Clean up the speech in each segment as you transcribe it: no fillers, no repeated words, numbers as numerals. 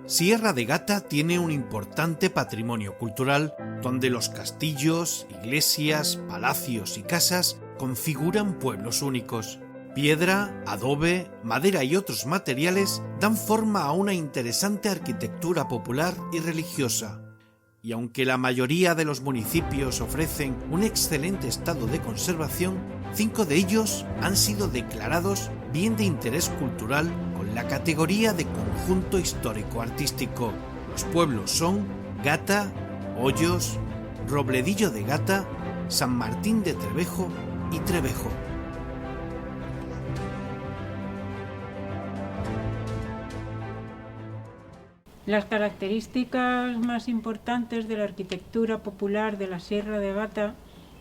Sierra de Gata tiene un importante patrimonio cultural donde los castillos, iglesias, palacios y casas configuran pueblos únicos. Piedra, adobe, madera y otros materiales dan forma a una interesante arquitectura popular y religiosa. Y aunque la mayoría de los municipios ofrecen un excelente estado de conservación, 5 de ellos han sido declarados bien de interés cultural con la categoría de conjunto histórico-artístico. Los pueblos son Gata, Hoyos, Robledillo de Gata, San Martín de Trevejo y Trevejo. Las características más importantes de la arquitectura popular de la Sierra de Gata,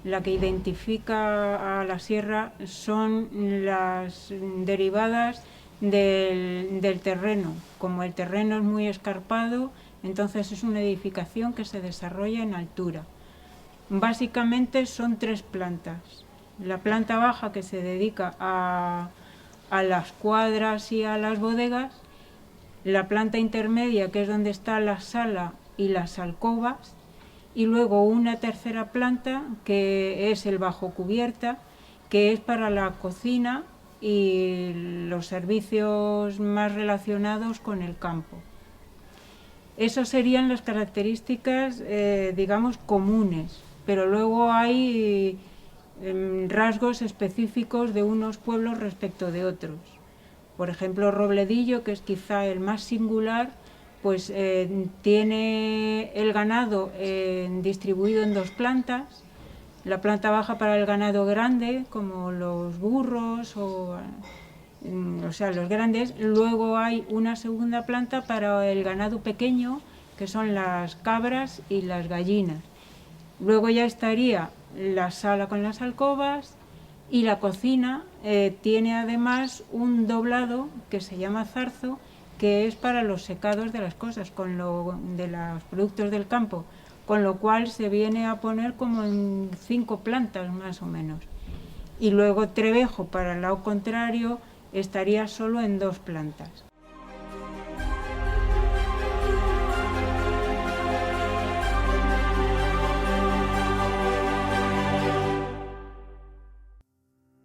la que identifica a la sierra, son las derivadas del terreno. Como el terreno es muy escarpado, entonces es una edificación que se desarrolla en altura. Básicamente son 3 plantas. La planta baja, que se dedica a las cuadras y a las bodegas; la planta intermedia, que es donde está la sala y las alcobas; y luego una tercera planta, que es el bajo cubierta, que es para la cocina y los servicios más relacionados con el campo. Esas serían las características, digamos, comunes, pero luego hay rasgos específicos de unos pueblos respecto de otros. Por ejemplo, Robledillo, que es quizá el más singular, pues tiene el ganado distribuido en 2 plantas. La planta baja para el ganado grande, como los burros, o sea, los grandes. Luego hay una segunda planta para el ganado pequeño, que son las cabras y las gallinas. Luego ya estaría la sala con las alcobas, y la cocina tiene además un doblado que se llama zarzo, que es para los secados de las cosas, de los productos del campo, con lo cual se viene a poner como en 5 plantas más o menos. Y luego Trevejo, para el lado contrario, estaría solo en 2 plantas.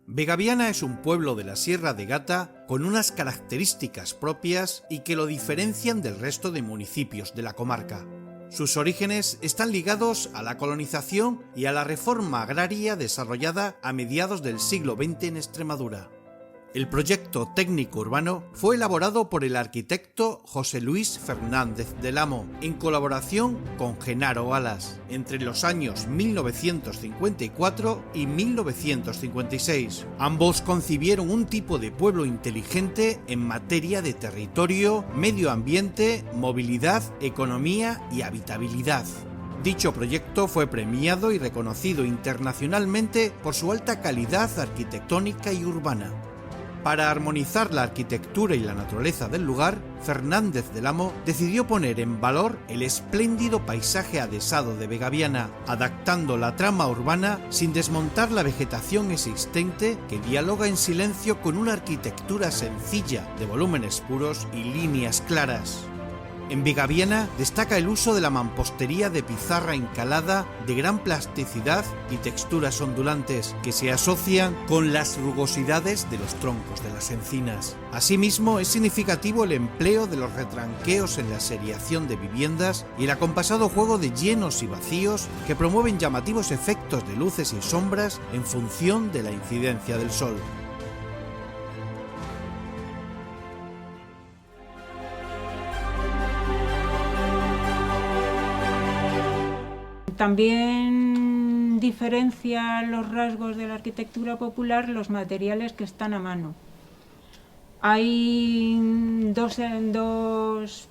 Vegaviana es un pueblo de la Sierra de Gata con unas características propias y que lo diferencian del resto de municipios de la comarca. Sus orígenes están ligados a la colonización y a la reforma agraria desarrollada a mediados del siglo XX en Extremadura. El proyecto técnico urbano fue elaborado por el arquitecto José Luis Fernández del Amo, en colaboración con Genaro Alas, entre los años 1954 y 1956. Ambos concibieron un tipo de pueblo inteligente en materia de territorio, medio ambiente, movilidad, economía y habitabilidad. Dicho proyecto fue premiado y reconocido internacionalmente por su alta calidad arquitectónica y urbana. Para armonizar la arquitectura y la naturaleza del lugar, Fernández del Amo decidió poner en valor el espléndido paisaje adhesado de Vegaviana, adaptando la trama urbana sin desmontar la vegetación existente, que dialoga en silencio con una arquitectura sencilla de volúmenes puros y líneas claras. En Vegaviana destaca el uso de la mampostería de pizarra encalada de gran plasticidad y texturas ondulantes que se asocian con las rugosidades de los troncos de las encinas. Asimismo, es significativo el empleo de los retranqueos en la seriación de viviendas y el acompasado juego de llenos y vacíos que promueven llamativos efectos de luces y sombras en función de la incidencia del sol. También diferencia los rasgos de la arquitectura popular los materiales que están a mano. Hay dos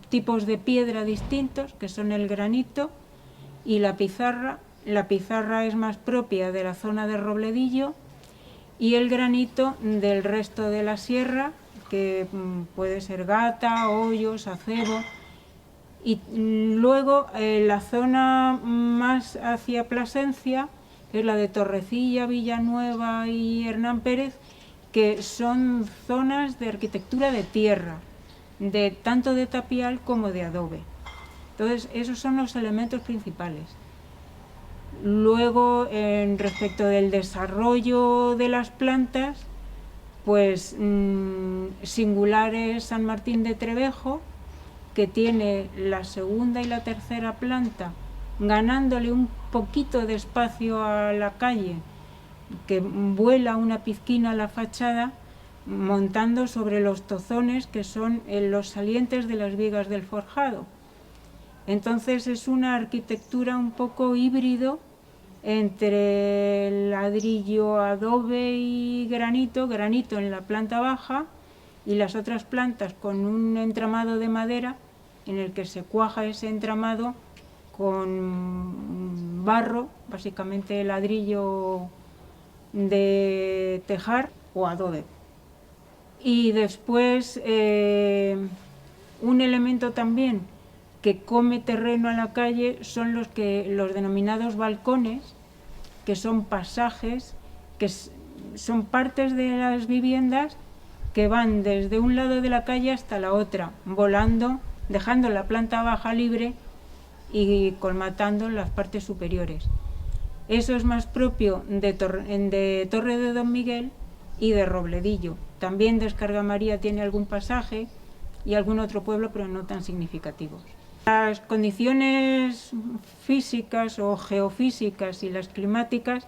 tipos de piedra distintos, que son el granito y la pizarra. La pizarra es más propia de la zona de Robledillo y el granito del resto de la sierra, que puede ser Gata, Hoyos, Acebo. Y luego la zona más hacia Plasencia, que es la de Torrecilla, Villanueva y Hernán Pérez, que son zonas de arquitectura de tierra. tanto de tapial como de adobe. Entonces, esos son los elementos principales. Luego, respecto del desarrollo de las plantas, pues singular es San Martín de Trevejo, que tiene la segunda y la tercera planta ganándole un poquito de espacio a la calle, que vuela una pizquina a la fachada, montando sobre los tozones que son los salientes de las vigas del forjado. Entonces es una arquitectura un poco híbrido entre ladrillo, adobe y granito en la planta baja y las otras plantas con un entramado de madera en el que se cuaja ese entramado con barro, básicamente ladrillo de tejar o adobe. Y después un elemento también que come terreno a la calle son los denominados balcones, que son pasajes, que son partes de las viviendas que van desde un lado de la calle hasta la otra, volando, dejando la planta baja libre y colmatando las partes superiores. Eso es más propio de Torre de Don Miguel y de Robledillo. También Descarga María tiene algún pasaje y algún otro pueblo, pero no tan significativos. Las condiciones físicas o geofísicas y las climáticas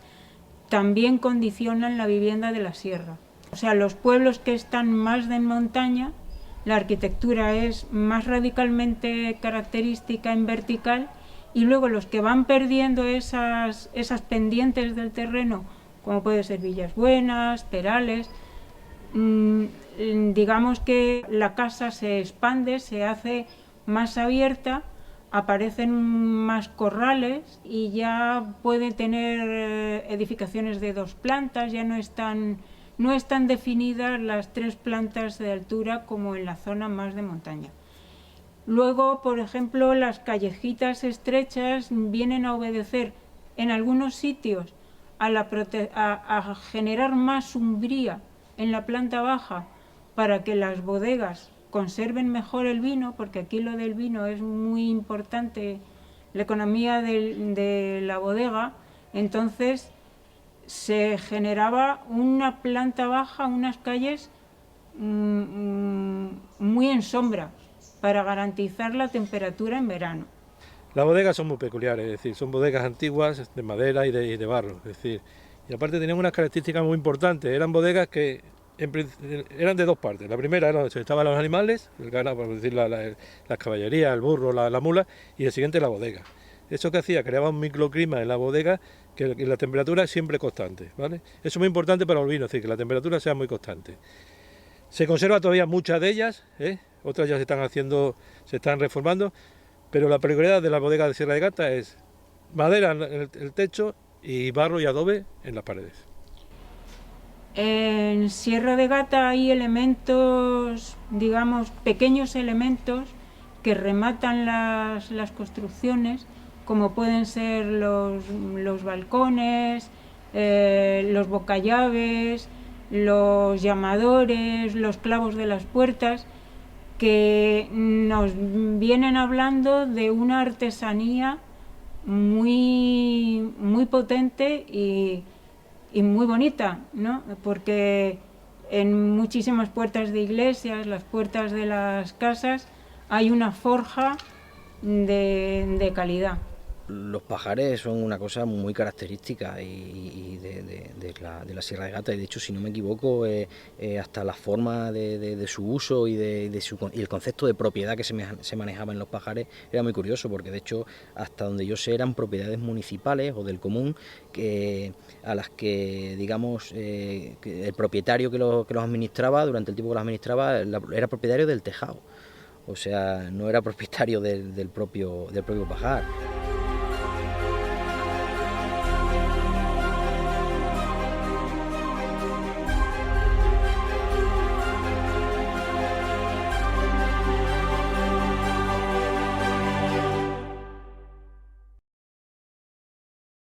también condicionan la vivienda de la sierra. O sea, los pueblos que están más en montaña, la arquitectura es más radicalmente característica en vertical, y luego los que van perdiendo esas pendientes del terreno, como puede ser Villas Buenas, Perales, digamos que la casa se expande, se hace más abierta, aparecen más corrales y ya puede tener edificaciones de 2 plantas, ya no están definidas las 3 plantas de altura como en la zona más de montaña. Luego, por ejemplo, las callejitas estrechas vienen a obedecer en algunos sitios a generar más umbría en la planta baja para que las bodegas conserven mejor el vino, porque aquí lo del vino es muy importante, la economía de la bodega. Entonces se generaba una planta baja, unas calles muy en sombra para garantizar la temperatura en verano. Las bodegas son muy peculiares, es decir, son bodegas antiguas de madera y de barro, es decir, y aparte tenían unas características muy importantes, eran bodegas que eran de 2 partes. La primera era donde estaban los animales, el ganado, por decir las caballerías, el burro, la mula, y el siguiente la bodega. Eso que hacía, creaba un microclima en la bodega que la temperatura es siempre constante, ¿vale? Eso es muy importante para el vino, es decir, que la temperatura sea muy constante. Se conserva todavía muchas de ellas, otras ya se están reformando, pero la peculiaridad de la bodega de Sierra de Gata es madera en el techo y barro y adobe en las paredes. En Sierra de Gata hay elementos, digamos, pequeños elementos que rematan las construcciones, como pueden ser los balcones, los bocallaves, los llamadores, los clavos de las puertas, que nos vienen hablando de una artesanía muy, muy potente y muy bonita, ¿no? Porque en muchísimas puertas de iglesias, las puertas de las casas, hay una forja de calidad. Los pajares son una cosa muy característica de la Sierra de Gata, y de hecho, si no me equivoco, hasta la forma de su uso y el concepto de propiedad que se manejaba en los pajares era muy curioso, porque de hecho, hasta donde yo sé, eran propiedades municipales o del común, a las que, digamos, que el propietario que los administraba, durante el tiempo que los administraba, era propietario del tejado, o sea, no era propietario del propio pajar.